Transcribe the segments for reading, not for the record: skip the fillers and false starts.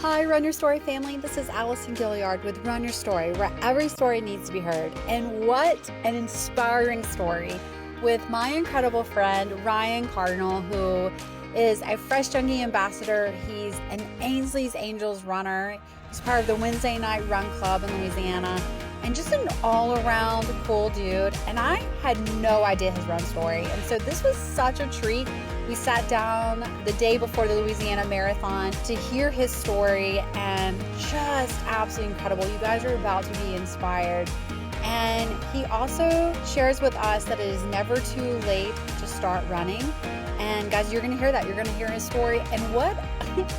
Hi, Run Your Story family. This is Allison Gaillard with Run Your Story, where every story needs to be heard. And what an inspiring story with my incredible friend, Ryan Cardinal, who is a Fresh Junkie ambassador. He's an Ainsley's Angels runner. He's part of the Wednesday Night Run Club in Louisiana, and just an all-around cool dude. And I had no idea his run story. And so this was such a treat. We sat down the day before the Louisiana Marathon to hear his story, and just absolutely incredible. You guys are about to be inspired. And he also shares with us that it is never too late to start running. And guys, you're gonna hear that. You're gonna hear his story, and what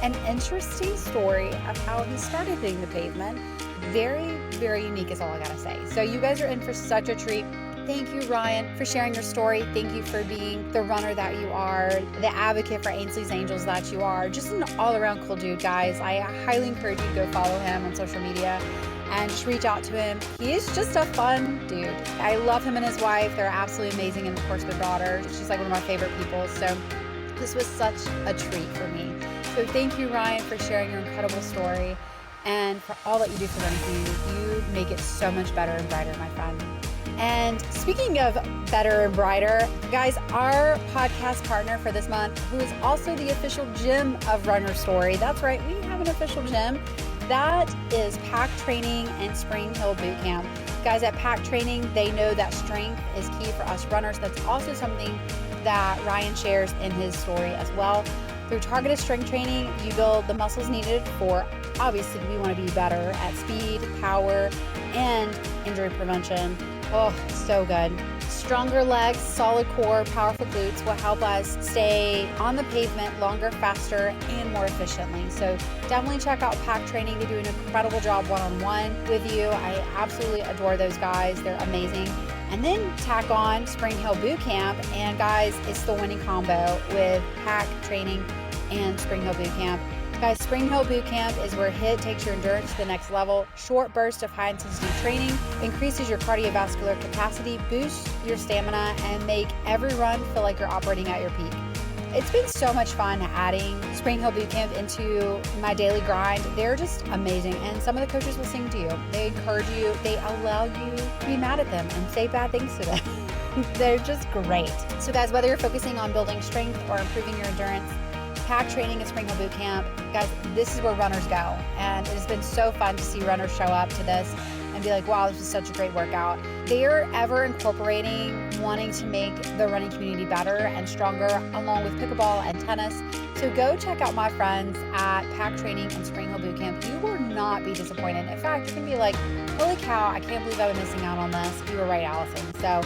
an interesting story of how he started hitting the pavement. Very, very unique is all I gotta say. So you guys are in for such a treat. Thank you, Ryan, for sharing your story. Thank you for being the runner that you are, the advocate for Ainsley's Angels that you are. Just an all-around cool dude, guys. I highly encourage you to go follow him on social media and just reach out to him. He is just a fun dude. I love him and his wife. They're absolutely amazing, and of course their daughter. She's like one of my favorite people. So this was such a treat for me. So thank you, Ryan, for sharing your incredible story and for all that you do for running community. You make it so much better and brighter, my friend. And speaking of better and brighter, guys, our podcast partner for this month, who is also the official gym of Run Your Story. That's right, we have an official gym. That is Pack Training and Spring Hill Boot Camp. Guys, at Pack Training, they know that strength is key for us runners. That's also something that Ryan shares in his story as well. Through targeted strength training, you build the muscles needed for, obviously, we want to be better at speed, power, and injury prevention. Oh, so good. Stronger legs, solid core, powerful glutes will help us stay on the pavement longer, faster, and more efficiently. So definitely check out Pack Training. They do an incredible job one-on-one with you. I absolutely adore those guys. They're amazing. And then tack on Spring Hill Boot Camp. And guys, it's the winning combo with Pack Training and Spring Hill Boot Camp. Guys, Spring Hill Boot Camp is where HIIT takes your endurance to the next level. Short bursts of high-intensity training increases your cardiovascular capacity, boosts your stamina, and make every run feel like you're operating at your peak. It's been so much fun adding Spring Hill Boot Camp into my daily grind. They're just amazing, and some of the coaches will sing to you. They encourage you. They allow you to be mad at them and say bad things to them. They're just great. So guys, whether you're focusing on building strength or improving your endurance, Pack Training and Spring Hill Boot Camp, guys, this is where runners go. And it has been so fun to see runners show up to this and be like, wow, this is such a great workout. They're ever incorporating wanting to make the running community better and stronger, along with pickleball and tennis. So go check out my friends at Pack Training and Spring Hill Boot Camp. You will not be disappointed. In fact, you're gonna be like, holy cow, I can't believe I've been missing out on this. You were right, Allison. So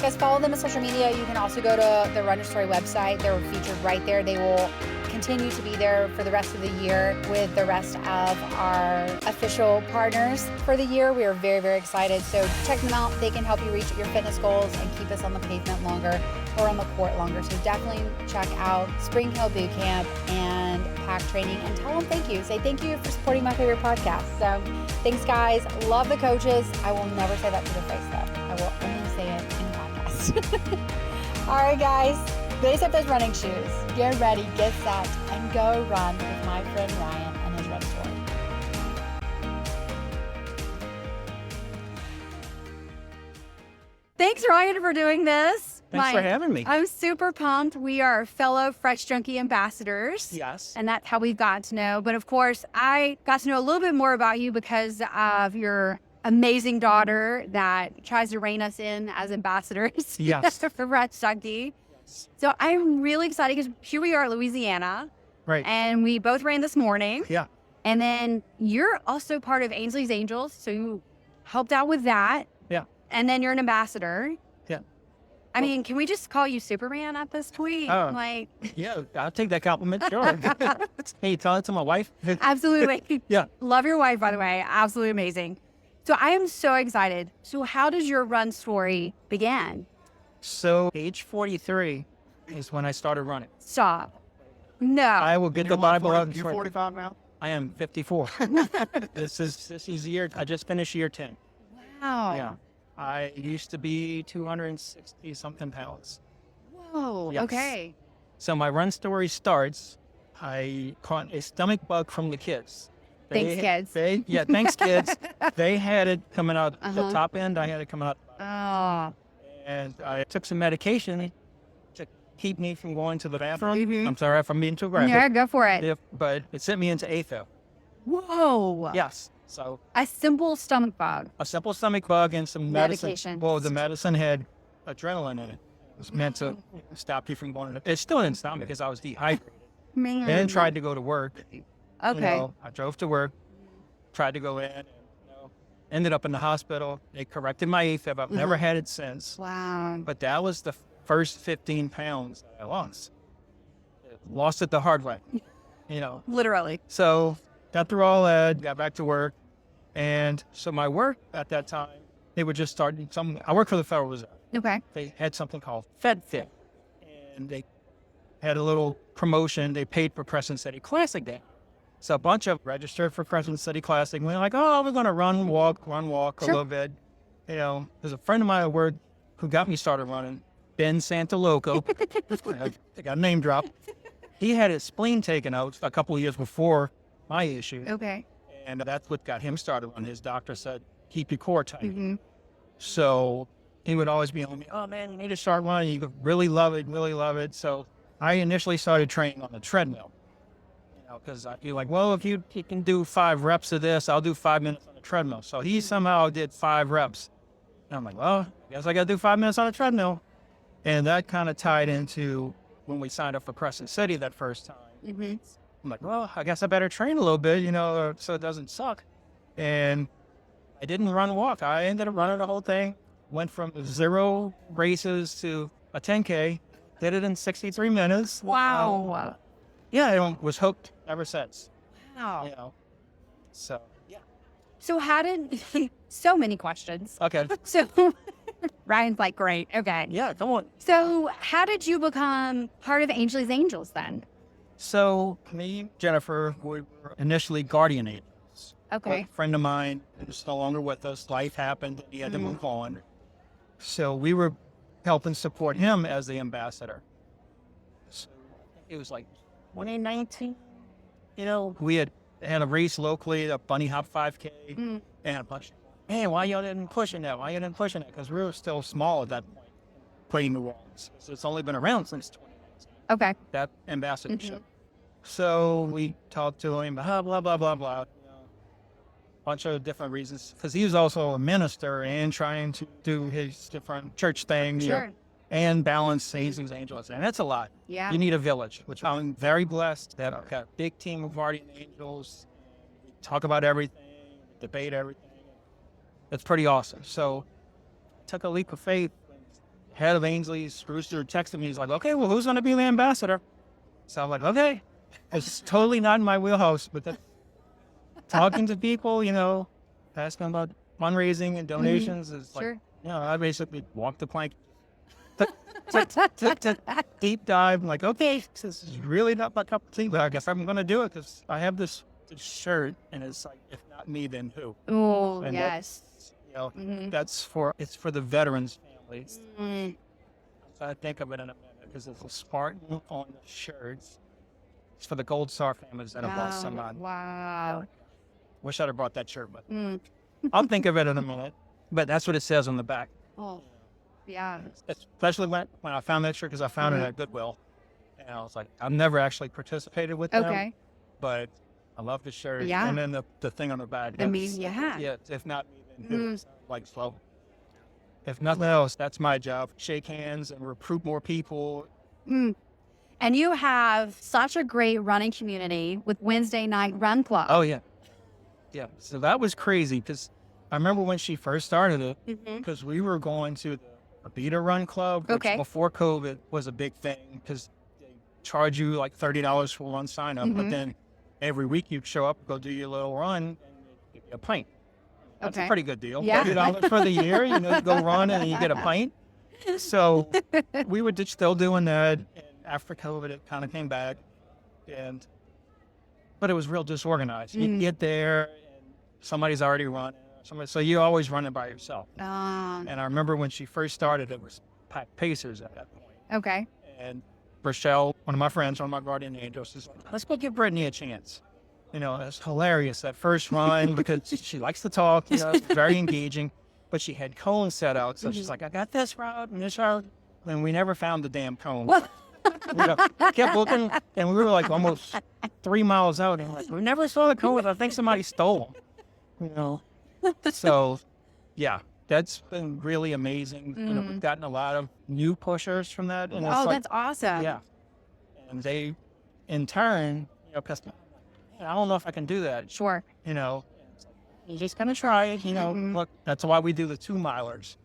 guys, follow them on social media. You can also go to the Run Your Story website. They're featured right there. They will continue to be there for the rest of the year with the rest of our official partners for the year. We are very, very excited. So check them out. They can help you reach your fitness goals and keep us on the pavement longer or on the court longer. So definitely check out Spring Hill Boot Camp and Pack Training and tell them thank you. Say thank you for supporting my favorite podcast. So thanks, guys. Love the coaches. I will never say that to their face, though. I will only say it in the podcast. All right, guys. Lace up those running shoes, get ready, get set, and go run with my friend Ryan and his run story. Thanks, Ryan, for doing this. Thanks for having me. I'm super pumped. We are fellow Fresh Junkie ambassadors. Yes. And that's how we've gotten to know. But of course, I got to know a little bit more about you because of your amazing daughter that tries to rein us in as ambassadors. Yes. For Fresh Junkie. So I'm really excited because here we are, Louisiana. Right. And we both ran this morning. Yeah. And then you're also part of Ainsley's Angels. So you helped out with that. Yeah. And then you're an ambassador. Yeah. I mean, can we just call you Superman at this point? Yeah, I'll take that compliment. Sure. Hey, tell it to my wife. Absolutely. Yeah. Love your wife, by the way. Absolutely amazing. So I am so excited. So how does your run story begin? So age 43 is when I started running. Stop. No. I will get the Bible out. You're 45 now? I am 54. This is year. I just finished year 10. Wow. Yeah. I used to be 260 something pounds. Whoa. Yes. Okay. So my run story starts. I caught a stomach bug from the kids. Thanks, kids. Thanks, kids. They had it coming out the top end. I had it coming out. Oh. And I took some medication to keep me from going to the bathroom. Mm-hmm. I'm sorry if I'm being too graphic. Yeah, go for it. But it sent me into AFib. Whoa. Yes. So a simple stomach bug. A simple stomach bug and some medication. Well, the medicine had adrenaline in it. It was meant to stop you from going to. It still didn't stop me because I was dehydrated. Man. And then tried to go to work. Okay. I drove to work, tried to go in, and ended up in the hospital. They corrected my AFib. I've never had it since. Wow. But that was the first 15 pounds that I lost. Lost it the hard way, Literally. So got through all that, got back to work. And so my work at that time, they were just starting I worked for the Federal Reserve. Okay. They had something called FedFit. And they had a little promotion. They paid for Crescent City Classic Day. So a bunch of registered for Crescent City Classic. And we're like, we're going to run, walk a little bit. There's a friend of mine at work who got me started running, Ben Santaloco. I got a name drop. He had his spleen taken out a couple of years before my issue. Okay. And that's what got him started on. His doctor said, keep your core tight. Mm-hmm. So he would always be on me, oh man, you need to start running. You could really love it. So I initially started training on the treadmill. Because you're like, well, if you can do 5 reps of this, I'll do 5 minutes on the treadmill. So he somehow did 5 reps. And I'm like, well, I guess I got to do 5 minutes on the treadmill. And that kind of tied into when we signed up for Crescent City that first time. Mm-hmm. I'm like, well, I guess I better train a little bit, so it doesn't suck. And I didn't run walk. I ended up running the whole thing. Went from 0 races to a 10K. Did it in 63 minutes. Wow. I was hooked ever since. Wow. So, yeah. So how did, so many questions. Okay. So Ryan's like, great. Okay. Yeah, come on. So how did you become part of Ainsley's Angels then? So me, Jennifer, we were initially guardian angels. Okay. A friend of mine is no longer with us. Life happened. And he had to move on. So we were helping support him as the ambassador. So it was like 2019. We had a race locally, a bunny hop 5K, and a bunch. Man, why y'all didn't push that? Because we were still small at that point, playing New Orleans. So it's only been around since 2019. Okay. That ambassadorship. So we talked to him, blah, blah, blah, blah, blah. Bunch of different reasons. Because he was also a minister and trying to do his different church things. Sure. And balance Ainsley's Angels. And that's a lot. Yeah. You need a village, which I'm very blessed that I've got a big team of guardian angels. We talk about everything, debate everything. It's pretty awesome. So I took a leap of faith. Head of Ainsley's, Brewster, texted me. He's like, okay, well, who's going to be the ambassador? So I'm like, okay. It's totally not in my wheelhouse, but talking to people, asking about fundraising and donations is like, I basically walked the plank. Deep dive. I'm like, okay, this is really not my cup of tea, but I guess I'm going to do it because I have this shirt and it's like, if not me, then who? Oh, and yes. That's for the veterans' families. So I think of it in a minute because there's a Spartan on the shirts. It's for the Gold Star families that have lost somebody. Wow. Wish I'd have brought that shirt, but I'll think of it in a minute. But that's what it says on the back. Oh. Yeah. Especially when I found that shirt, because I found it at Goodwill. And I was like, I've never actually participated with them. But I love the shirt. Yeah. And then the thing on the back. Yeah, if not me, then who? Like, so if nothing else, that's my job. Shake hands and recruit more people. And you have such a great running community with Wednesday Night Run Club. Oh, yeah. Yeah. So that was crazy because I remember when she first started it, because we were going to the Beta Run Club, which before COVID was a big thing because they charge you like $30 for one sign up, but then every week you'd show up, go do your little run, and they'd give you a pint. That's a pretty good deal. Yeah. $30 for the year, go run and you get a pint. So we were still doing that. And after COVID, it kind of came back. But it was real disorganized. You get there and somebody's already running. So you're always running by yourself. And I remember when she first started, it was packed pacers at that point. Okay. And Rochelle, one of my friends, one of my guardian angels, is like, let's go give Brittany a chance. You know, it's hilarious that first run because she likes to talk, you know, it's very engaging. But she had cones set out. So she's like, I got this route and this route. And we never found the damn cone. What? You know, kept looking, and we were like almost 3 miles out. And like, we never saw the cones. I think somebody stole them. You know, so yeah, that's been really amazing. You know, we've gotten a lot of new pushers from that. And it's like, that's awesome. yeah, and they, in turn, you know, because I don't know if I can do that. Sure. You know, you just gotta try it. You know, look, that's why we do the 2-milers.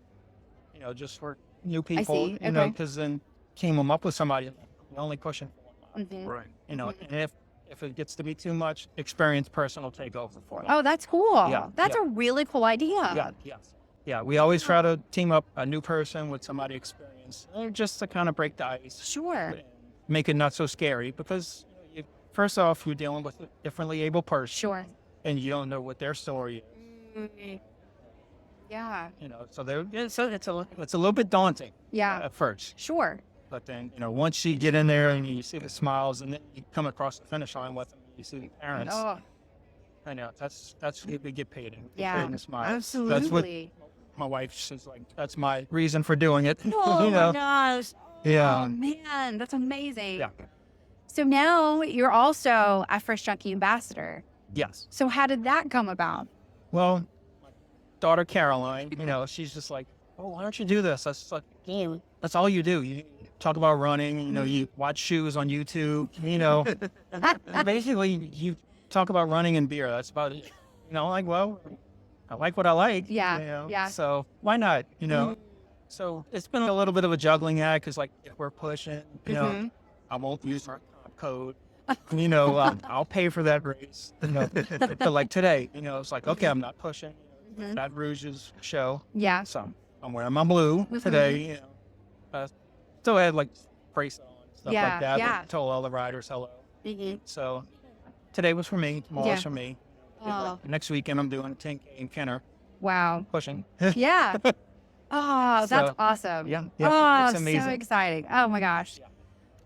You know, just for new people. see. You know, Okay. because then team them up with somebody. You're only pushing for 1 mile. Right. You know, and if it gets to be too much, experienced person will take over for them. Oh, that's cool. Yeah, That's yeah. a really cool idea. Yeah, yes. Yeah, we always try to team up a new person with somebody experienced, just to kind of break the ice. Sure. And make it not so scary because first off, you're dealing with a differently able person. Sure. And you don't know what their story is. Yeah. You know, so it's a little bit daunting Yeah. at first. Sure. But then, you know, once you get in there and you see the smiles and then you come across the finish line with them, you see the parents. Oh, I know, that's what we get paid in. We get Yeah. paid in smiles. absolutely. That's what my wife says, like, that's my reason for doing it. Oh you my know? gosh. Yeah. Oh man, that's amazing. Yeah. So now you're also a Fresh Junkie ambassador. Yes. So how did that come about? Well, my daughter Caroline, you know, she's just like, oh, why don't you do this? That's like, that's all you do. You talk about running, you know, you watch shoes on YouTube, you know. Basically, you talk about running and beer. That's about it. You know, like, well, I like what I like. Yeah, You know? yeah. So why not, you know? So it's been a little bit of a juggling act because, like, if we're pushing, you know, I won't use our comp code. You know, I'll pay for that race. You know, but like today, you know, it's like, okay, I'm not pushing. That Rouge's show. Yeah. So I'm wearing my blue today. You know, still had like brace on stuff Yeah, like that. yeah. But told all the riders hello. So today was for me. Tomorrow's Yeah. for me. Oh, Next weekend I'm doing 10K in Kenner wow. pushing. Yeah. Oh, that's So, awesome. Yeah, Oh, it's amazing. so exciting. Oh my gosh.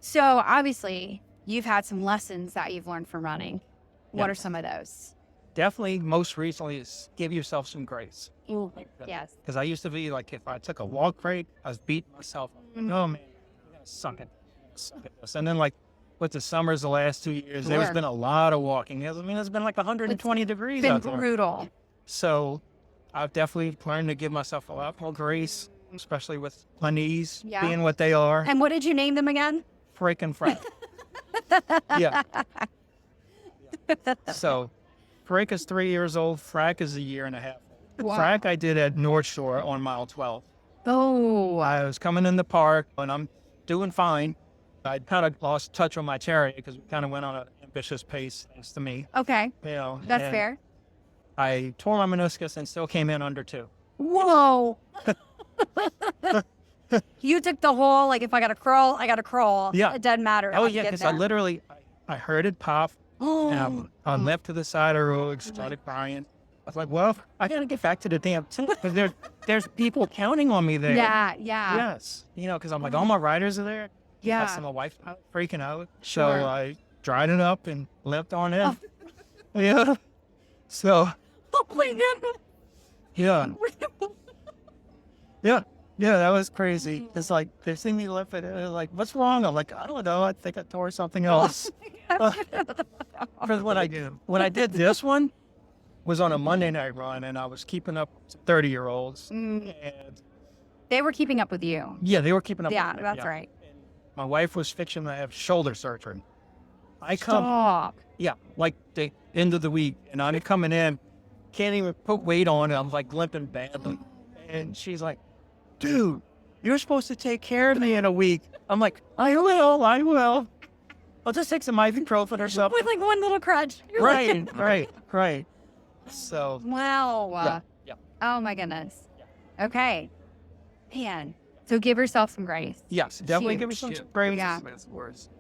So obviously you've had some lessons that you've learned from running. What are Yes. some of those? Definitely, most recently is give yourself some grace. Yes. Because I used to be like, if I took a walk break, I was beating myself. Oh man, you gotta suck at this. And then like with the summers the last 2 years, there's Sure. been a lot of walking. I mean, it's been like 120 degrees Been out there. brutal. So I've definitely learned to give myself a lot more grace, especially with my knees Yeah. being what they are. And what did you name them again? Frick and frack. Yeah. So Frick is 3 years old. Frack is 1.5 years old. Wow. Frack I did at Northshore on mile 12. Oh, I was coming in the park and I'm doing fine. I kind of lost touch on my chariot because we kind of went on an ambitious pace, thanks to me. okay. You know, That's and fair. I tore my meniscus and still came in under 2. Whoa. You took the whole, like, if I got to crawl, I got to crawl. Yeah. It doesn't matter. Oh I yeah, get because I there. literally, I heard it pop. Oh. And I left to the side of the road, started crying. I was like, well, I gotta get back to the damn tent because there's people counting on me there. Yeah, yeah. Yes. You know, because I'm like, all my riders are there. Yeah. I saw my wife freaking out. Sure. So I dried it up and left on in. Yeah. So, Oh my God. yeah. Yeah. Yeah, that was crazy. It's like, they see me lift it. They're like, what's wrong? I'm like, I don't know. I think I tore something else. Because when I did this one, was on a Monday night run, and I was keeping up with 30-year-olds. And They were keeping up with you. yeah, they were keeping up. Yeah, with me. that's right. And my wife was fixing to have shoulder surgery. I come, Stop. yeah, like the end of the week, and I'm coming in, can't even put weight on it. I'm like limping badly. And she's like, dude, you're supposed to take care of me in a week. I'm like, I will. I'll just take some ibuprofen or something. With like one little crutch. You're like- Right. So, Wow. yeah. Oh my goodness. Okay. Man. So give yourself some grace. Yes, definitely give me some grace. Yeah.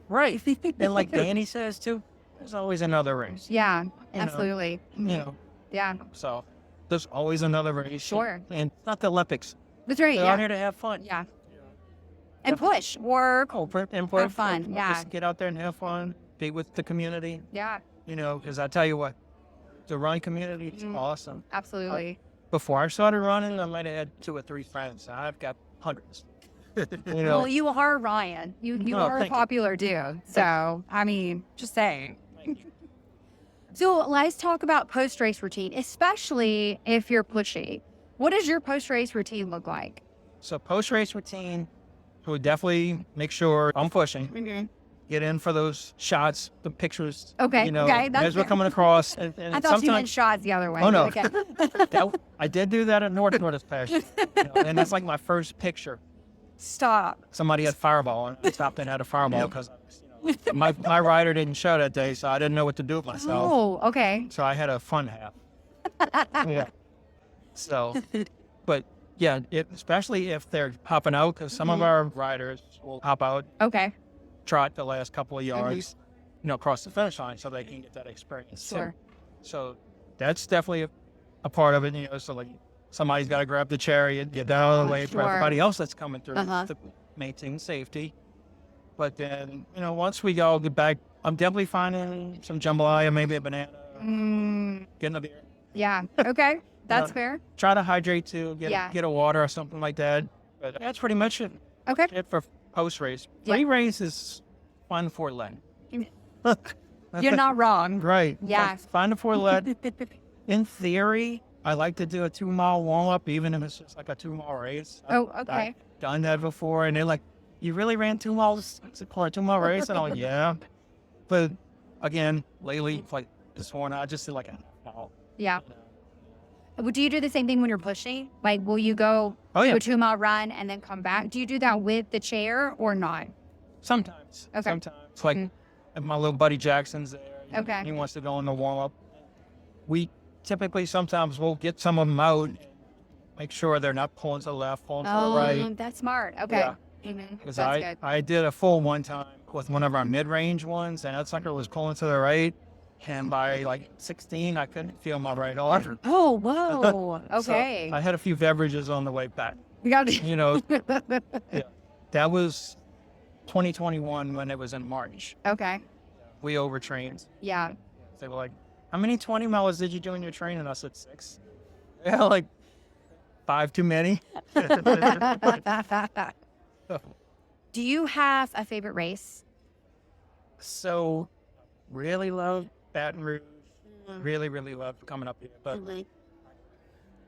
Right. And like Danny says too, there's always another race. Yeah. know. Absolutely. You know, Yeah. so there's always another race. Sure. And it's not the Olympics. That's right. They're out Yeah. here to have fun. Yeah. And push. Work. Oh, and Have fun, yeah. Just get out there and have fun. Be with the community. Yeah. because I tell you what, the running community is awesome. Absolutely. Before I started running, I might have had 2 or 3 friends. I've got hundreds. Well, you are Ryan. You are a popular dude. So, I mean, just saying. So let's talk about post-race routine, especially if you're pushy. What does your post-race routine look like? So post-race routine, we definitely make sure I'm pushing. Get in for those shots, the pictures. Okay. As we're coming across. And I thought you meant shots the other way. Oh, no. Okay. I did do that at Northshore this past year. And that's like my first picture. Stop. Somebody had Fireball, and I stopped and had a Fireball because my rider didn't show that day, so I didn't know what to do with myself. Oh, okay. So I had a fun half. Yeah. So, but yeah, especially if they're hopping out, because some of our riders will hop out, trot the last couple of yards, across the finish line, so they can get that experience. Sure. So that's definitely a part of it. So like somebody's got to grab the chariot, get down out of the way for everybody else that's coming through to maintain safety. But then, once we all get back, I'm definitely finding some jambalaya, maybe a banana, getting a beer. Yeah. Okay. That's fair. Try to hydrate too, get a water or something like that. But that's pretty much it. Okay. It for post-race. Pre-race is fun for leg. You're not wrong. Right. Yeah. Fun for leg. In theory, I like to do a 2-mile warm-up, even if it's just like a 2-mile race. Oh, okay. I've done that before, and they're like, you really ran 2 miles for a 2-mile race? And I'm like, yeah. But again, lately, like this morning, I just did like a half-mile. Yeah. Do you do the same thing when you're pushing? Like, will you go to a 2-mile run and then come back? Do you do that with the chair or not? Sometimes. Okay. Sometimes. Like, if my little buddy Jackson's there. He wants to go in the warm-up. We typically sometimes we'll get some of them out and make sure they're not pulling to the left, pulling to the right. That's smart. Okay. Because I did a full one time with one of our mid-range ones, and that sucker was pulling to the right. And by like 16, I couldn't feel my right arm. Oh, whoa. Okay. So I had a few beverages on the way back. You got That was 2021 when it was in March. Okay. We overtrained. Yeah. They were like, how many 20 miles did you do in your training? I said 6. Yeah, like 5 too many. Do you have a favorite race? So, really love Baton Rouge. Really, really love coming up here. But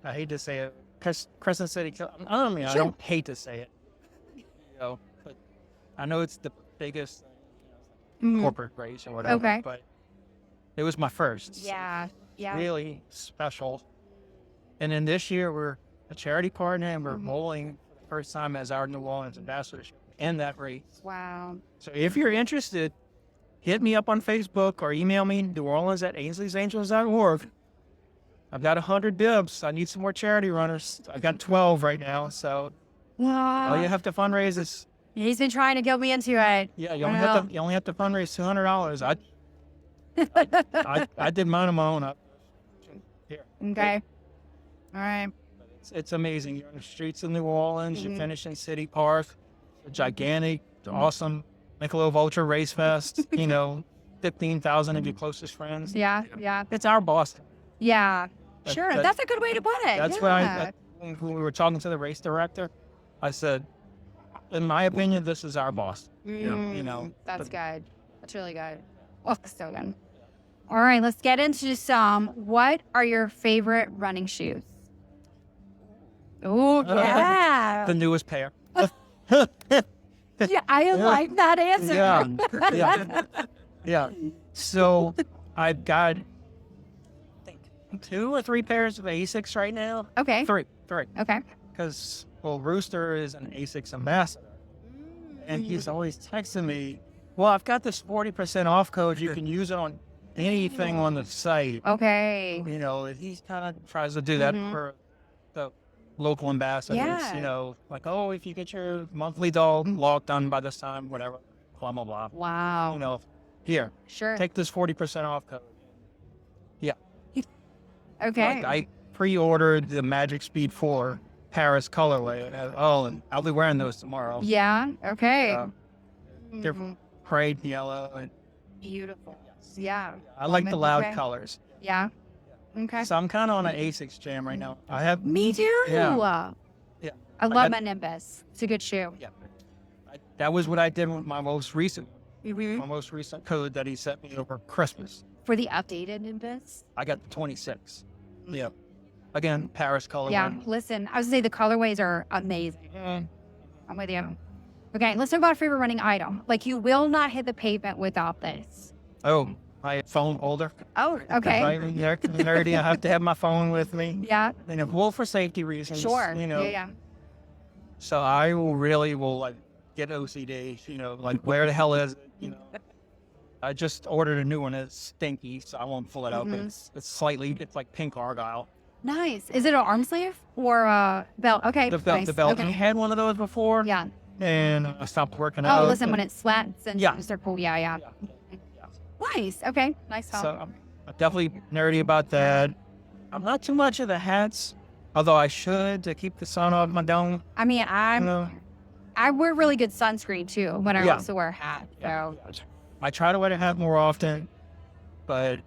I hate to say it. Crescent City, I don't hate to say it. But I know it's the biggest corporate race or whatever. Okay. But it was my first. Yeah. Yeah. Really special. And then this year, we're a charity partner, and we're bowling for the first time as our New Orleans ambassadors in that race. Wow. So if you're interested, hit me up on Facebook or email me, neworleans@ainsley'sangels.org. I've got 100 bibs. I need some more charity runners. I've got 12 right now, so all you have to fundraise is... He's been trying to get me into it. Yeah, you only have to fundraise $200. I did mine on my own. Here. Okay. All right. It's amazing. You're on the streets of New Orleans. You finish in City Park. A gigantic, awesome Michelob Ultra Race Fest. 15,000 of your closest friends. Yeah, yeah. It's our Boston. Yeah. Sure. That's a good way to put it. That's when we were talking to the race director. I said, in my opinion, this is our Boston. That's good. That's really good. Oh, so good. All right, let's get into some. What are your favorite running shoes? Oh, yeah. The newest pair. Yeah, I like that answer. Yeah. So I've got, I think, 2 or 3 pairs of Asics right now. Okay. 3. Okay. Because, Rooster is an Asics ambassador. And he's always texting me, well, I've got this 40% off code. You can use it on anything on the site. Okay. He kind of tries to do that for the local ambassadors. Yeah. Like, if you get your monthly log done by this time, whatever, blah, blah, blah. Wow. Here. Sure. Take this 40% off code. Yeah. Okay. I pre-ordered the Magic Speed 4 Paris colorway. And I'll be wearing those tomorrow. Yeah. Okay. They're parade yellow. And beautiful. Yeah. I like the loud Okay. colors. Yeah. Okay. So I'm kind of on an Asics jam right now. I have. Me too. Yeah. Yeah. I I love had- my Nimbus. It's a good shoe. Yeah. That was what I did with my most recent Mhm. code that he sent me over Christmas. For the updated Nimbus. I got the 26. Yeah. Again, Paris colorway. Yeah. Listen, I was gonna say the colorways are amazing. Mm. I'm with you. Okay, let's talk about favorite running item. Like you will not hit the pavement without this. Oh, my phone holder. Oh, okay. Right, nerdy. I have to have my phone with me. Yeah. And well, for safety reasons. Sure. You know. Yeah. So I will like get OCD. You know, like where the hell is it? You know. I just ordered a new one. It's stinky, so I won't pull it out. Mhm. It's like pink argyle. Nice. Is it an arm sleeve or a belt? Okay. The belt. Nice. The belt. Okay. I had one of those before. Yeah. And I stopped working out. Oh, listen, when it sweats and Yeah. they're cool. Yeah. Nice. Okay. Nice help. So I'm definitely nerdy about that. I'm not too much of the hats, although I should to keep the sun off my dome. I mean, You know, I wear really good sunscreen too when I Yeah. also wear a hat. So I try to wear a hat more often, but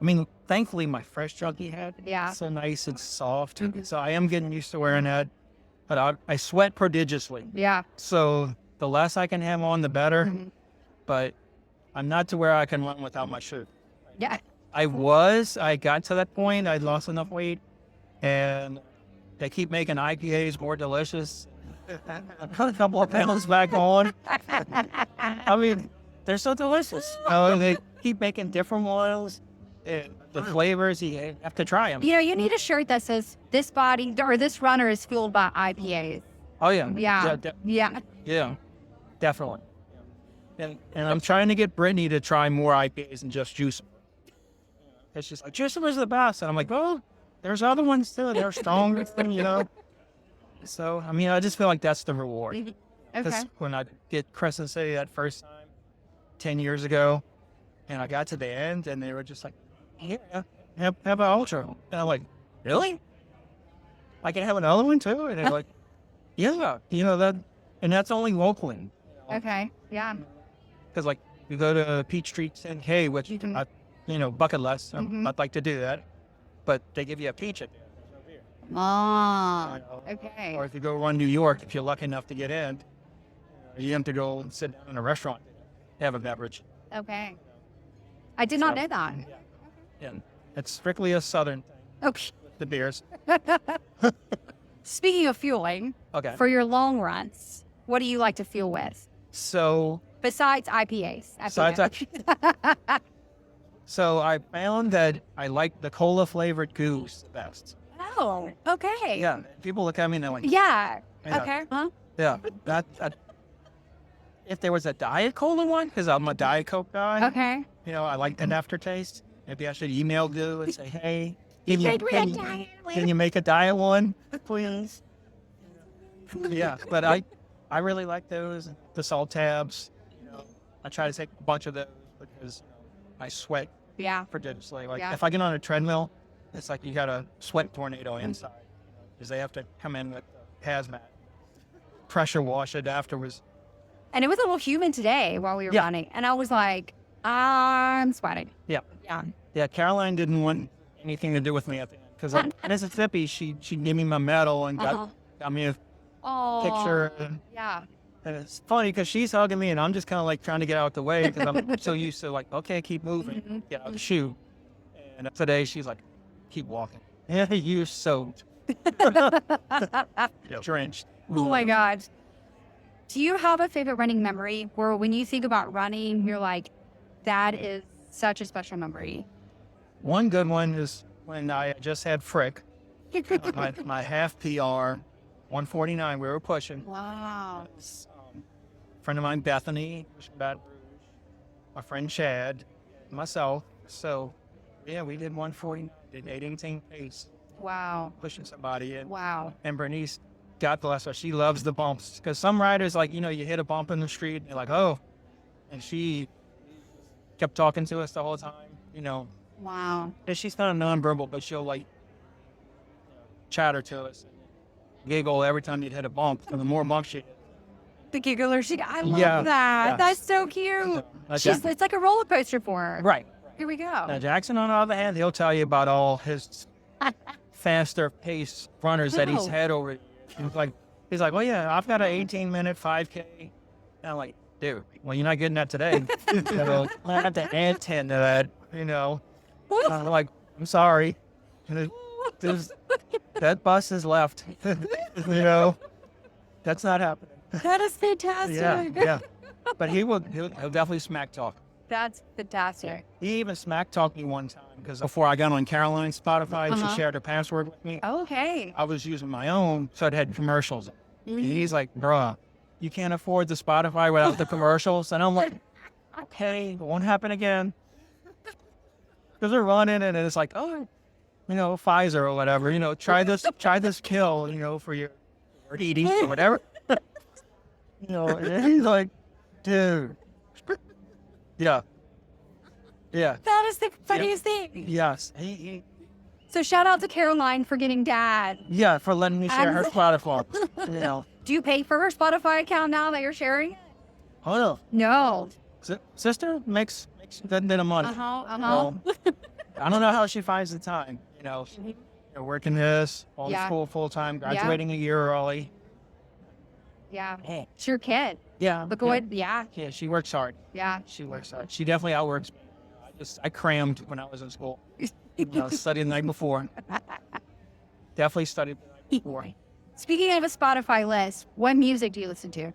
I mean, thankfully my Fresh Junkie hat yeah. is so nice and soft. So I am getting used to wearing that, but I sweat prodigiously. Yeah. So the less I can have on, the better. Mhm. But I'm not to where I can run without my shoe. Yeah. I got to that point. I lost enough weight, and they keep making IPAs more delicious. I put a couple of pounds back on. I mean, they're so delicious. They keep making different ones. And the flavors, you have to try them. You know, you need a shirt that says this body or this runner is fueled by IPAs. Oh, yeah. Yeah. Yeah, definitely. And I'm trying to get Brittany to try more IPAs and just juice them. It's just like, juice them is the best. And I'm like, well, there's other ones too. They're stronger, you know. So, I mean, I just feel like that's the reward. Because Okay. when I did Crescent City that first time, 10 years ago, and I got to the end, and they were just like, yeah, have an ultra. And I'm like, really? I can have another one too? And they're like, yeah, you know, and that's only locally. Okay. Yeah. Because, like, you go to Peachtree 10K, which, Mhm. bucket list. Mhm. I'd like to do that. But they give you a peach at the end. Ah. You know? Okay. Or if you go run New York, if you're lucky enough to get in, you have to go and sit down in a restaurant, have a beverage. Okay. I did not So- know that. And it's strictly a Southern thing, Okay. the beers. Speaking of fueling, Okay. for your long runs, what do you like to fuel with So, besides IPAs? so I found that I like the cola flavored goose the best. Oh, okay. Yeah. People look at me and they're like, Yeah. Yeah. Okay. Huh? yeah, that if there was a Diet Cola one, because I'm a Diet Coke guy, Okay. you know, I like that aftertaste. Maybe I should email you and say, hey, can you make a diet one, please? Yeah, but I really like those, the salt tabs. You know, I try to take a bunch of those because I sweat Yeah. prodigiously. Like Yeah. if I get on a treadmill, it's like you got a sweat tornado inside because they have to come in with hazmat, pressure wash it afterwards. And it was a little humid today while we were Yeah. running, and I was like, I'm sweating. Yeah. Yeah. Yeah, Caroline didn't want anything to do with me at the end because in Mississippi, she gave me my medal and got me a Oh. picture. And Yeah. it's funny because she's hugging me and I'm just kind of like trying to get out the way because I'm so used to like, okay, keep moving, Mhm. get out the shoe. And today she's like, keep walking. Yeah, you're soaked. Drenched. Oh my God. Do you have a favorite running memory where when you think about running, you're like, that is such a special memory? One good one is when I just had Frick, my half PR, 149, we were pushing. Wow. Friend of mine, Bethany, from Baton Rouge, my friend Chad, myself. So, yeah, we did 149, did 8:18 pace, Wow. pushing somebody in. Wow. And Bernice, God bless her, she loves the bumps. Because some riders, like, you know, you hit a bump in the street, and they're like, oh. And she kept talking to us the whole time, you know. Wow. And she's kind of nonverbal, but she'll, like, chatter to us. Giggle every time you'd hit a bump. And the more bumps you hit, the giggler. I love Yeah, that. yeah. That's so cute. That's It's like a roller coaster for her. right. Here we Now, go. Jackson, on the other hand, he'll tell you about all his faster pace runners that he's Wow. had over. He's like, oh yeah, I've got an 18-minute 5K. And I'm like, dude, well, you're not getting that today. I have to add 10 to that, I'm like, I'm sorry. That bus is left. That's not happening. That is fantastic. Yeah. But he'll definitely smack talk. That's fantastic. He even smack talked me one time because before I got on Caroline's Spotify, she shared her password with me. Okay. I was using my own, so it had commercials. And he's like, bruh, you can't afford the Spotify without the commercials. And I'm like, okay, it won't happen again. Because they're running and it's like, oh, Pfizer or whatever, try this kill, for your diabetes or whatever. And he's like, dude. Yeah. That is the funniest thing. Yes. So shout out to Caroline for getting Dad. Yeah, for letting me share her Spotify. Do you pay for her Spotify account now that you're sharing it? Oh No. no. Sister makes that bit of money. Well, I don't know how she finds the time. Working this, all the school full time, graduating a year early. Yeah. Hey. It's your kid. Yeah. Look what. Yeah. Yeah, she works hard. Yeah. She works hard. She definitely outworks me. I crammed when I was in school. Studied the night before. Definitely studied the night before. Speaking of a Spotify list, what music do you listen to?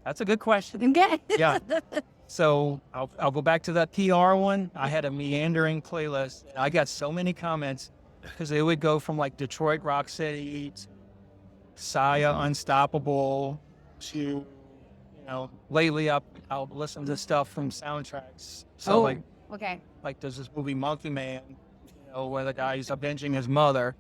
That's a good question. Okay. Yeah. So I'll go back to that PR one. I had a meandering playlist. I got so many comments because it would go from like Detroit Rock City to Saya Unstoppable to, lately I'll listen to stuff from soundtracks. So Okay. like there's this movie Monkey Man, where the guy's avenging his mother.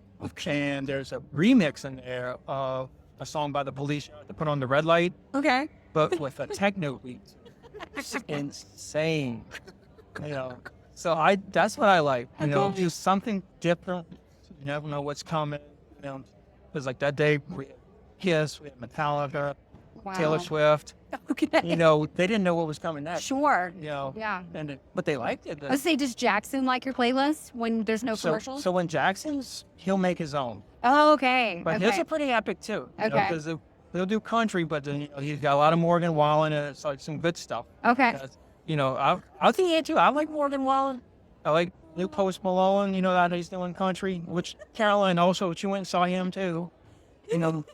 And there's a remix in there of a song by the Police to put on the red light. Okay. But with a techno beat. It's insane. So that's what I like. Do something different. You never know what's coming. Because like that day we had Kiss, we had Metallica, Taylor Swift. Okay. They didn't know what was coming next. Sure. Yeah. But they liked it. I would say, does Jackson like your playlist when there's no commercials? So when Jackson's, he'll make his own. Oh, okay. But his are pretty epic too. Okay. Because they'll do country, but then he's got a lot of Morgan Wallen and it's like some good stuff. Okay. I'll think it too. I like Morgan Wallen. I like New Post Malone. That he's doing country. Which Caroline also, she went and saw him too.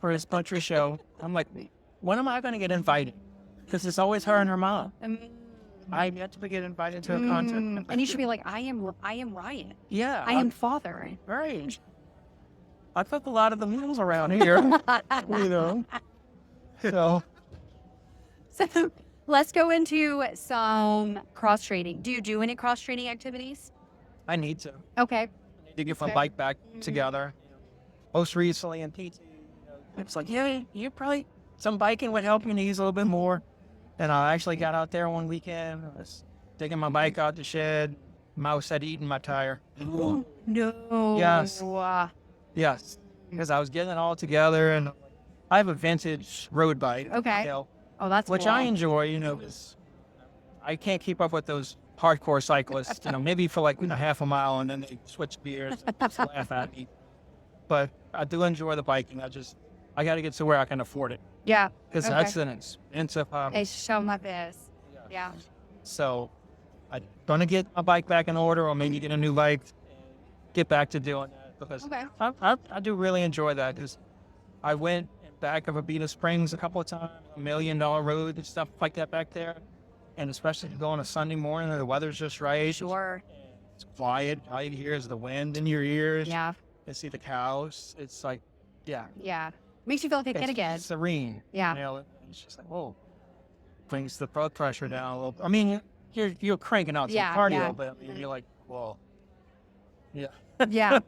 For his country show. I'm like, when am I going to get invited? Because it's always her and her mom. I've yet to get invited to a concert. And you should be like, I am Ryan. Yeah. I am father. Right. I cook a lot of the meals around here. So let's go into some cross training. Do you do any cross training activities? I need to. Okay. I need to get my bike back together. Most recently in PT, it's like, yeah, you probably some biking would help your knees a little bit more. And I actually got out there one weekend. I was taking my bike out the shed. Mouse had eaten my tire. No. Yes. Yes. Because I was getting it all together, and I have a vintage road bike. Okay. Oh, that's which cool. I enjoy. Because I can't keep up with those hardcore cyclists. Maybe for like half a mile, and then they switch gears and just laugh at me. But I do enjoy the biking. I got to get to where I can afford it. Yeah. Because that's an expensive hobby. It's so my best. Yeah. So I'm going to get my bike back in order, or maybe get a new bike and get back to doing that. Because I do really enjoy that. Because I went back of Abita Springs a couple of times, $1 Million Road and stuff like that back there. And especially to go on a Sunday morning, the weather's just right. Sure. It's quiet. All you hear is the wind in your ears. Yeah. You see the cows. It's like, Yeah. Makes you feel like a kid again. It's serene. Yeah. It's just like, whoa. Brings the blood pressure down a little bit. I mean, you're cranking out some cardio, but you're like, whoa. Yeah. Yeah.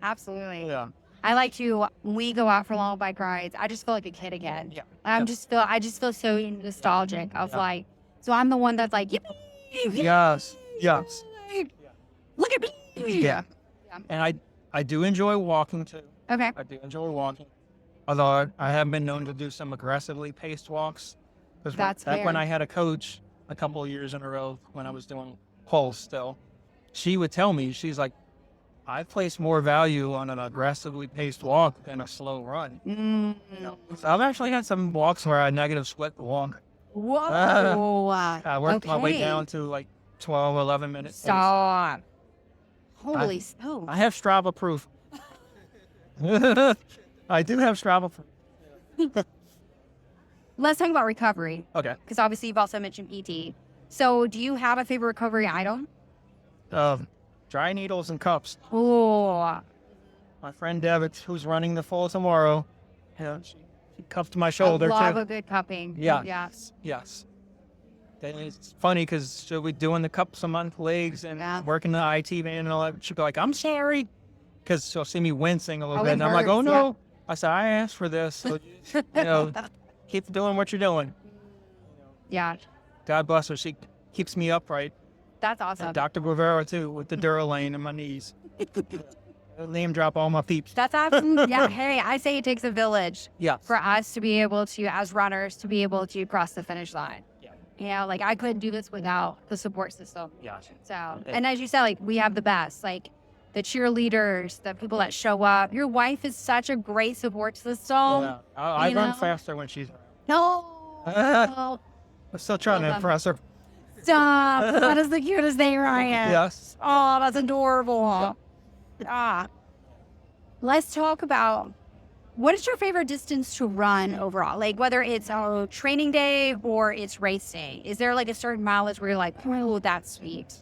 Absolutely. Yeah. I like to, when we go out for long bike rides, I just feel like a kid again. Yeah. I just feel so nostalgic of like, so I'm the one that's like, Yes. Look at me. Yeah. And I do enjoy walking too. Okay. I do enjoy walking. Although I have been known to do some aggressively paced walks. Because That's back when fair. I had a coach a couple of years in a row when I was doing pulse still, she would tell me, she's like, I place more value on an aggressively paced walk than a slow run. Mm. You know, so I've actually had some walks where I negative sweat the walk. Whoa. I worked my way Okay. down to like 12, 11 minutes. Stop. Holy snow. I have Strava proof. I do have Strava proof. Let's talk about recovery, Okay. because obviously you've also mentioned PT. So do you have a favorite recovery item? Dry needles and cups. Oh, My friend Devitt, who's running the full tomorrow, she cuffed my I shoulder love too. a good cupping. Yeah. Yes. Yes. Then it's funny because she'll be doing the cups a month legs and Yeah. working the IT van and all that. She'll be like, I'm sorry. Because she'll see me wincing a little Oh, bit. it And I'm like, oh hurts, no. I said, I asked for this. So, keep doing what you're doing. Yeah. God bless her. She keeps me upright. That's awesome. And Dr. Guevara too, with the Duralane in my knees. Name drop all my peeps. That's absolutely, yeah. Hey, I say it takes a village Yeah. for us to be able to, as runners, to be able to cross the finish line. Yeah. You know, like I couldn't do this without the support system. Yeah. So, and as you said, like we have the best, like the cheerleaders, the people that show up. Your wife is such a great support system. Yeah. I you run know? faster when she's around. No. I'm still trying to Well done. impress her. Stop. That is the cutest thing, Ryan. Yes. Oh, that's adorable. Ah. Let's talk about what is your favorite distance to run overall? Like whether it's a training day or it's race day. Is there like a certain mileage where you're like, oh, that's sweet?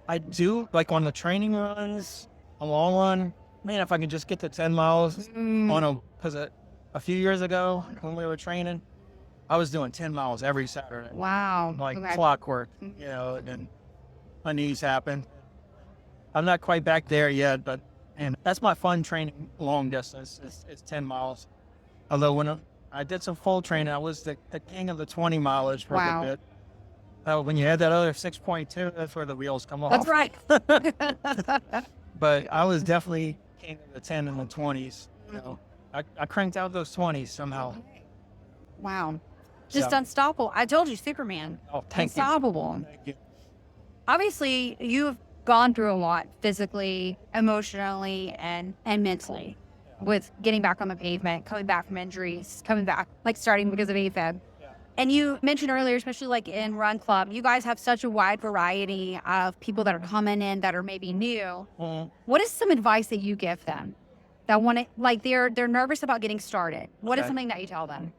I do, like on the training runs, a long run. Man, if I can just get to 10 miles because a few years ago when we were training, I was doing 10 miles every Saturday. Wow. Like Okay. clockwork, and my knees happened. I'm not quite back there yet, but and that's my fun training long distance. It's 10 miles. Although when I did some full training, I was the king of the 20 mileage for Wow. a bit. When you add that other 6.2, that's where the wheels come off. That's right. But I was definitely king of the 10 and the 20s. I cranked out those 20s somehow. Wow. Just So- unstoppable. I told you, Superman. Oh, thank you. Unstoppable. Thank you. Obviously, you've gone through a lot physically, emotionally, and mentally with getting back on the pavement, coming back from injuries, coming back, like starting because of AFib. And you mentioned earlier, especially like in Run Club, you guys have such a wide variety of people that are coming in that are maybe new. Mhm. What is some advice that you give them that want to, like they're nervous about getting started? What is Okay. something that you tell them?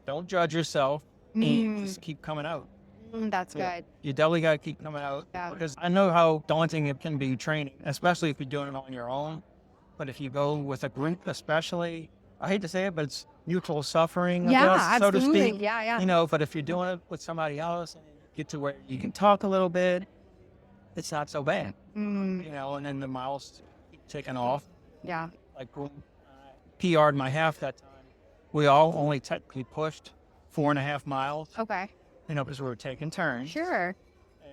Don't judge yourself. And just keep coming out. That's Yeah. good. You definitely got to keep coming out Yeah. because I know how daunting it can be training, especially if you're doing it on your own. But if you go with a group, especially, I hate to say it, but it's mutual suffering, I Yeah, guess, so to absolutely. speak. Yeah. But if you're doing it with somebody else and you get to where you can talk a little bit, it's not so bad. Mm, And then the miles keep ticking off. yeah. Like when I PR'd my half that time, we all only technically pushed 4.5 miles, Okay. because we were taking turns. Sure.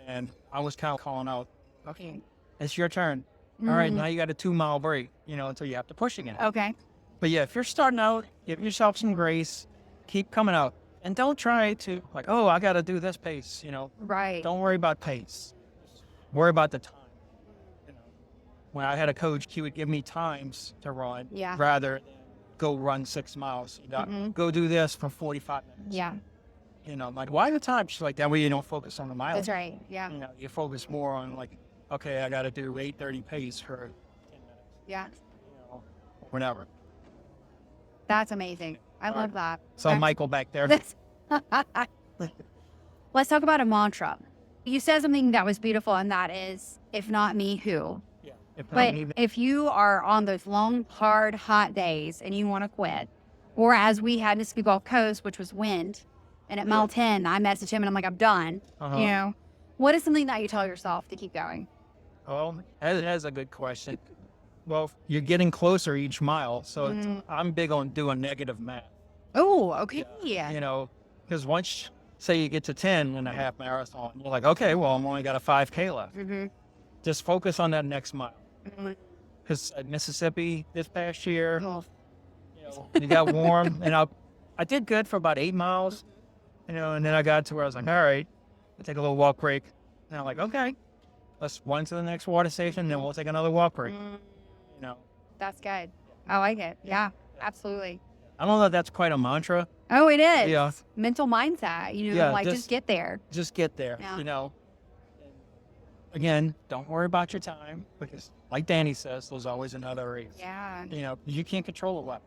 And I was kind of calling out, okay, it's your turn. All right, now you got a 2-mile break, until you have to push again. Okay. But yeah, if you're starting out, give yourself some grace, keep coming out. And don't try to, like, oh, I got to do this pace, Right. Don't worry about pace. Worry about the time. When I had a coach, he would give me times to run Yeah. rather than go run 6 miles. Go do this for 45 minutes. Yeah. Like, why the time? She's like, that way you don't focus on the mileage. That's right. Yeah. You focus more on like, okay, I got to do 8:30 pace for 10 minutes, Yeah. whatever. That's amazing. I All love that. So Okay. Michael back there. Let's talk about a mantra. You said something that was beautiful, and that is, if not me, who? Yeah. If not But me, if you are on those long, hard, hot days and you want to quit, or as we had in the Gulf Coast, which was wind, and at mile 10, I messaged him and I'm like, I'm done. Uh-huh. What is something that you tell yourself to keep going? Well, that's a good question. Well, you're getting closer each mile, so I'm big on doing negative math. Oh, okay. Yeah. Because once, say you get to 10 in a half marathon, you're like, okay, well, I'm only got a 5K left. Mm-hmm. Just focus on that next mile. Mm-hmm. Because at Mississippi this past year, Oh, it got warm, and I did good for about 8 miles, and then I got to where I was like, all right, I'll take a little walk break. And I'm like, okay, let's run to the next water station, then we'll take another walk break. That's good. I like it. Yeah, absolutely. I don't know if that's quite a mantra. Oh, it is. Yeah. Mental mindset, just get there. Just get there, Again, don't worry about your time because, like Danny says, there's always another race. Yeah. You can't control the weather.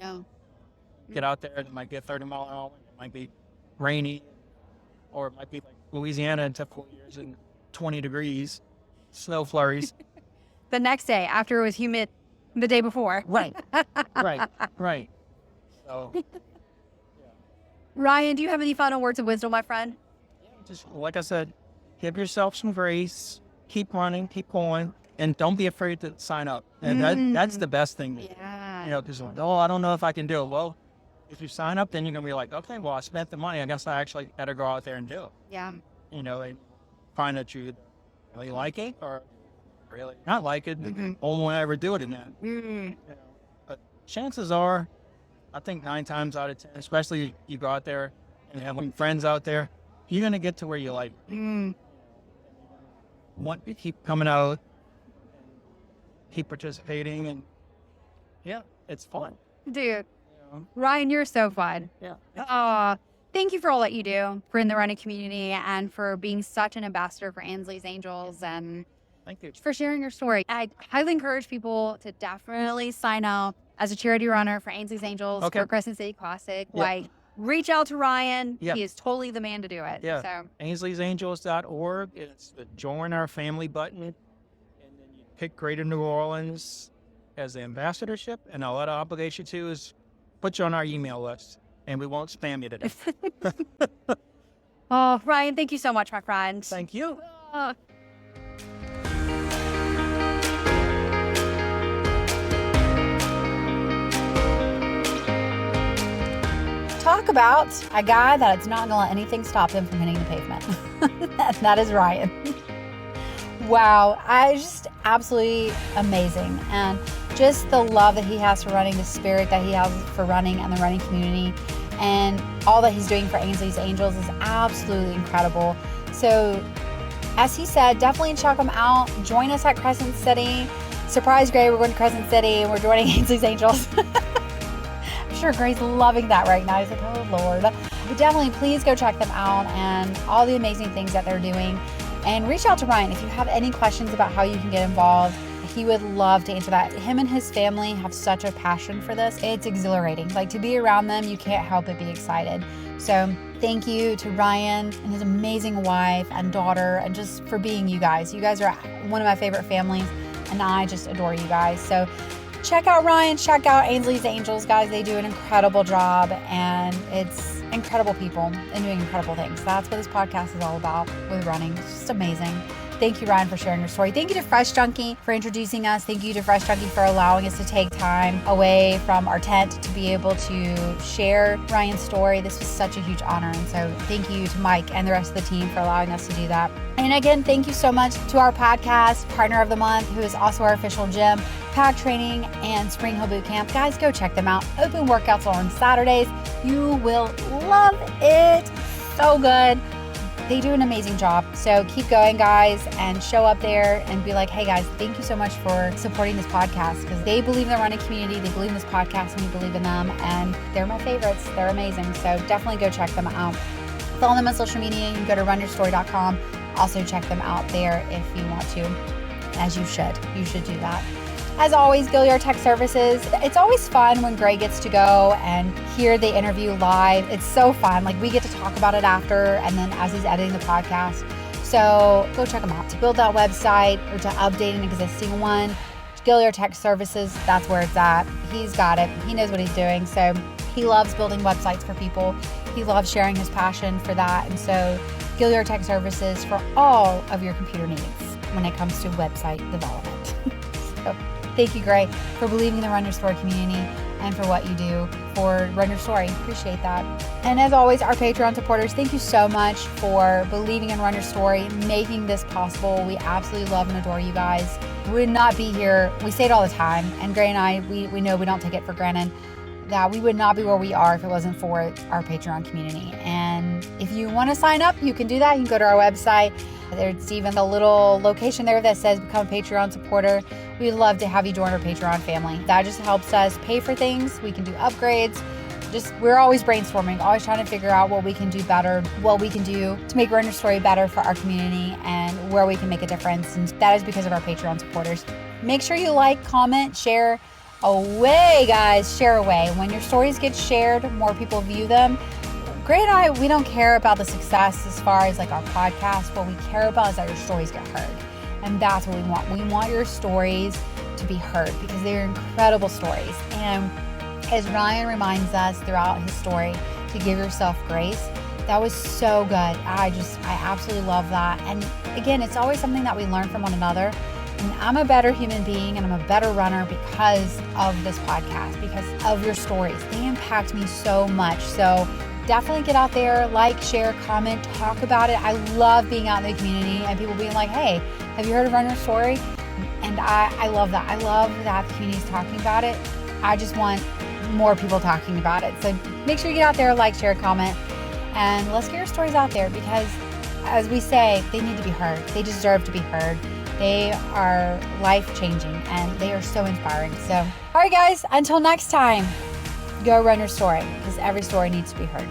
No. Get out there, it might get 30 mile an hour, it might be rainy, or it might be like Louisiana in typical years and 20 degrees, snow flurries. The next day after it was humid the day before. Right. So, Ryan, do you have any final words of wisdom, my friend? just like I said, give yourself some grace, keep running, keep going, and don't be afraid to sign up. And that's the best thing. Yeah. Because, I don't know if I can do it. Well, if you sign up, then you're going to be like, okay, well, I spent the money. I guess I actually got to go out there and do it. Yeah. And find that you really like it or really not like it. Only ever do it in that. But chances are, I think 9 times out of 10, especially you go out there and have friends out there, you're going to get to where you like it. Want to keep coming out, keep participating, and it's fun. Dude, Ryan, you're so fun. Yeah. Thank you for all that you do for in the running community and for being such an ambassador for Ainsley's Angels and Thank you. for sharing your story. I highly encourage people to definitely sign up as a charity runner for Ainsley's Angels for Crescent City Classic. Yeah. Reach out to Ryan. Yeah. He is totally the man to do it. Yeah. So Ainsley'sAngels.org. It's the Join Our Family button. And then you pick Greater New Orleans as the ambassadorship. And all that obligation to is put you on our email list. And we won't spam you today. Oh, Ryan, thank you so much, my friend. Thank you. Talk about a guy that's not going to let anything stop him from hitting the pavement. That is Ryan. Wow. Just absolutely amazing. And just the love that he has for running, the spirit that he has for running and the running community, and all that he's doing for Ainsley's Angels is absolutely incredible. So, as he said, definitely check him out. Join us at Crescent City. Surprise, Gray, we're going to Crescent City and we're joining Ainsley's Angels. I'm sure Gray's loving that right now. He's like, oh, Lord. But definitely, please go check them out and all the amazing things that they're doing. And reach out to Ryan if you have any questions about how you can get involved. He would love to answer that. Him and his family have such a passion for this. It's exhilarating. Like, to be around them, you can't help but be excited. So thank you to Ryan and his amazing wife and daughter, and just for being you guys. You guys are one of my favorite families, and I just adore you guys. So check out Ryan, check out Ainsley's Angels, guys. They do an incredible job, and it's incredible people and doing incredible things. That's what this podcast is all about with running. It's just amazing. Thank you, Ryan, for sharing your story. Thank you to Fresh Junkie for introducing us. Thank you to Fresh Junkie for allowing us to take time away from our tent to be able to share Ryan's story. This was such a huge honor. And so thank you to Mike and the rest of the team for allowing us to do that. And again, thank you so much to our podcast partner of the month, who is also our official gym, Pack Training and Spring Hill Boot Camp. Guys, go check them out. Open workouts on Saturdays. You will love it. So good. They do an amazing job. So keep going, guys, and show up there and be like, hey, guys, thank you so much for supporting this podcast, because they believe in the running community. They believe in this podcast, and we believe in them. And they're my favorites. They're amazing. So definitely go check them out. Follow them on social media. You can go to runyourstory.com. Also check them out there if you want to, as you should. You should do that. As always, Gaillard Tech Services. It's always fun when Gray gets to go and hear the interview live. It's so fun. Like, we get to talk about it after, and then as he's editing the podcast. So go check him out. To build that website or to update an existing one, Gaillard Tech Services, that's where it's at. He's got it. He knows what he's doing. So he loves building websites for people. He loves sharing his passion for that. And so Gaillard Tech Services for all of your computer needs when it comes to website development. So thank you, Gray, for believing in the Run Your Story community and for what you do for Run Your Story. Appreciate that. And as always, our Patreon supporters, thank you so much for believing in Run Your Story, making this possible. We absolutely love and adore you guys. We would not be here. We say it all the time. And Gray and I, we know we don't take it for granted. that we would not be where we are if it wasn't for our Patreon community. And if you want to sign up, you can do that. You can go to our website. There's even a little location there that says become a Patreon supporter. We'd love to have you join our Patreon family. That just helps us pay for things. We can do upgrades. We're always brainstorming, always trying to figure out what we can do better, what we can do to make Run Your Story better for our community, and where we can make a difference. And that is because of our Patreon supporters. Make sure you like, comment, share away, guys. Share away. When your stories get shared, more people view them. Gray and I, we don't care about the success as far as like our podcast. What we care about is that your stories get heard. And that's what we want. We want your stories to be heard because they're incredible stories. And as Ryan reminds us throughout his story, to give yourself grace, that was so good. I absolutely love that. And again, it's always something that we learn from one another. And I'm a better human being and I'm a better runner because of this podcast, because of your stories. They impact me so much. So definitely get out there, like, share, comment, talk about it. I love being out in the community and people being like, hey, have you heard of Run Your Story? And I love that. I love that the community is talking about it. I just want more people talking about it. So make sure you get out there, like, share, comment, and let's get your stories out there because, as we say, they need to be heard. They deserve to be heard. They are life-changing and they are so inspiring. So, all right, guys, until next time, go run your story because every story needs to be heard.